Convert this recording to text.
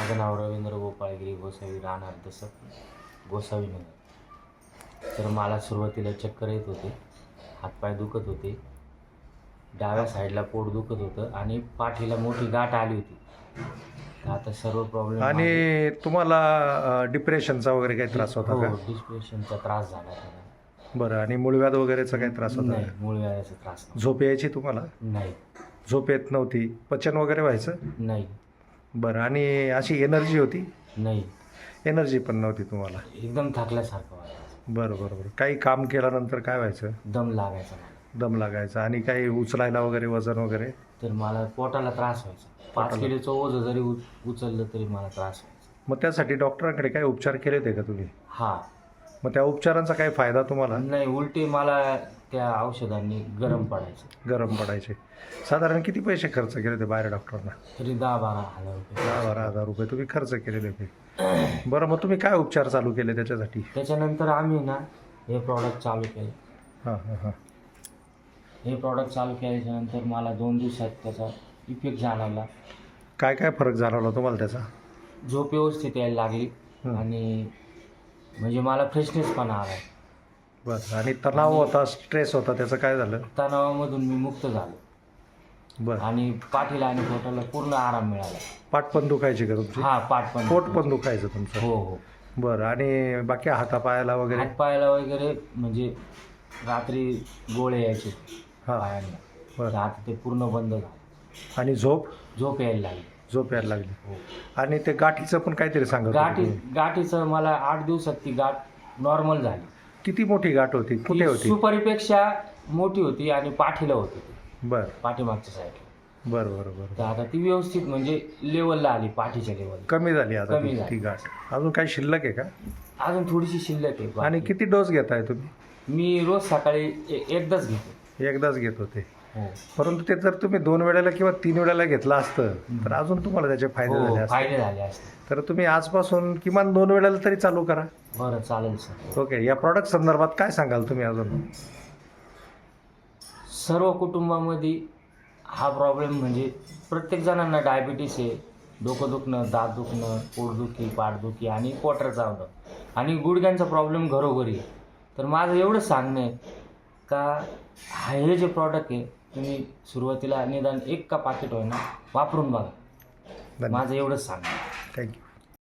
माझं नाव रवींद्र गोपाळगिरी गोसावी, राहणार दसक, गोसावी नगर. तर मला सुरुवातीला चक्कर येत होते, हातपाय दुखत होते, डाव्या साईडला पोट दुखत होतं आणि पाठीला मोठी गाठ आली होती. तर आता सर्व प्रॉब्लेम आणि तुम्हाला डिप्रेशनचा वगैरे काही त्रास होता का? डिप्रेशनचा त्रास झाला त्याला. बरं. आणि मूळव्याध वगैरेचा काही त्रास होता नाही, का? मूळव्याधाचा त्रास झोप यायची तुम्हाला? नाही. झोप येत नव्हती? पचन वगैरे व्हायचं? नाही. बरं. आणि अशी एनर्जी होती? नाही. एनर्जी पण नव्हती तुम्हाला? एकदम थकल्यासारखं वाटायचं. बरं बरं बरं. काही काम केल्यानंतर काय व्हायचं? दम लागायचा मला. दम लागायचा. आणि काही उचलायला वगैरे वजन वगैरे? तर मला पोटाला त्रास व्हायचा. 5 किलोचं ओझं जरी उचललं तरी मला त्रास व्हायचा. मग त्यासाठी डॉक्टरांकडे काही उपचार केले होते का तुम्ही? हा. मग त्या उपचारांचा काही फायदा तुम्हाला? नाही, उलटे मला त्या औषधांनी गरम पडायचं. गरम पडायचे. साधारण किती पैसे खर्च केले होते बाहेर डॉक्टरांना? तरी 10-12 हजार रुपये. 10-12 हजार रुपये तुम्ही खर्च केलेले होते. बरं. मग तुम्ही काय उपचार चालू केले त्याच्यासाठी? त्याच्यानंतर आम्ही ना हे प्रॉडक्ट चालू केले. हां हां हां. हे प्रॉडक्ट चालू केल्याच्यानंतर मला 2 दिवसात त्याचा इफेक्ट जाणवला. काय काय फरक जाणवला तुम्हाला त्याचा? झोप व्यवस्थित यायला लागली आणि म्हणजे मला फ्रेशनेसपणा आला. बरं. आणि तणाव होता, स्ट्रेस होता, त्याचं काय झालं? तणावामधून मी मुक्त झालो. बरं. आणि पाठीला आणि पोटाला पूर्ण आराम मिळाला. पाठ पण दुखायची का तुमची? हा, पाठ पण. पोट पण दुखायचं तुमचं? हो हो. बरं. आणि बाकी हातापायाला वगैरे? हातपायाला वगैरे म्हणजे रात्री गोळे यायचे हां. पायांना. बरं. तर आता ते पूर्ण बंद झालं. आणि झोप? झोप यायला लागली. झोप यायला लागली. हो. आणि ते गाठीचं पण काहीतरी सांगत होते तुम्ही. गाठीचं मला 8 दिवसात ती गाठ नॉर्मल झाली. किती मोठी गाठ होती? कुठे ती होती? सुपारीपेक्षा मोठी होती आणि पाठीला होती ती. बरं पाठीमागच्या साईडला. बरं बरं बरं. तर आता ती व्यवस्थित म्हणजे लेवलला आली, पाठीच्या लेवल. कमी झाली आता कमी ती झाली. गाठ? अजून काही शिल्लक आहे का? अजून थोडीशी शिल्लक आहे. आणि किती डोस घेताय तुम्ही? मी रोज सकाळी एकदाच घेतो. एकदाच घेत होते. हो. परंतु ते जर तुम्ही 2 वेळेला किंवा 3 वेळेला घेतलं असतं तर अजून तुम्हाला त्याचे फायदे झाले हो, असते. फायदे झाले असते. तर तुम्ही आजपासून किमान 2 वेळेला तरी चालू करा. बरं, चालेल सर. ओके. या प्रॉडक्ट संदर्भात काय सांगाल तुम्ही अजून? सर्व कुटुंबामध्ये हा प्रॉब्लेम म्हणजे प्रत्येक जणांना डायबिटीस आहे. डोकं दुखणं, दात दुखणं, पोटदुखी, पाठदुखी आणि पोटाचा चावणं आणि गुडघ्यांचा प्रॉब्लेम घरोघरी आहे. तर माझं एवढंच सांगणं आहे का हे जे प्रॉडक्ट आहे तुम्ही सुरुवातीला निदान 1 का पाकिट होईना वापरून बघा. धन्यवाद. माझं एवढंच सांगणं आहे. थँक्यू.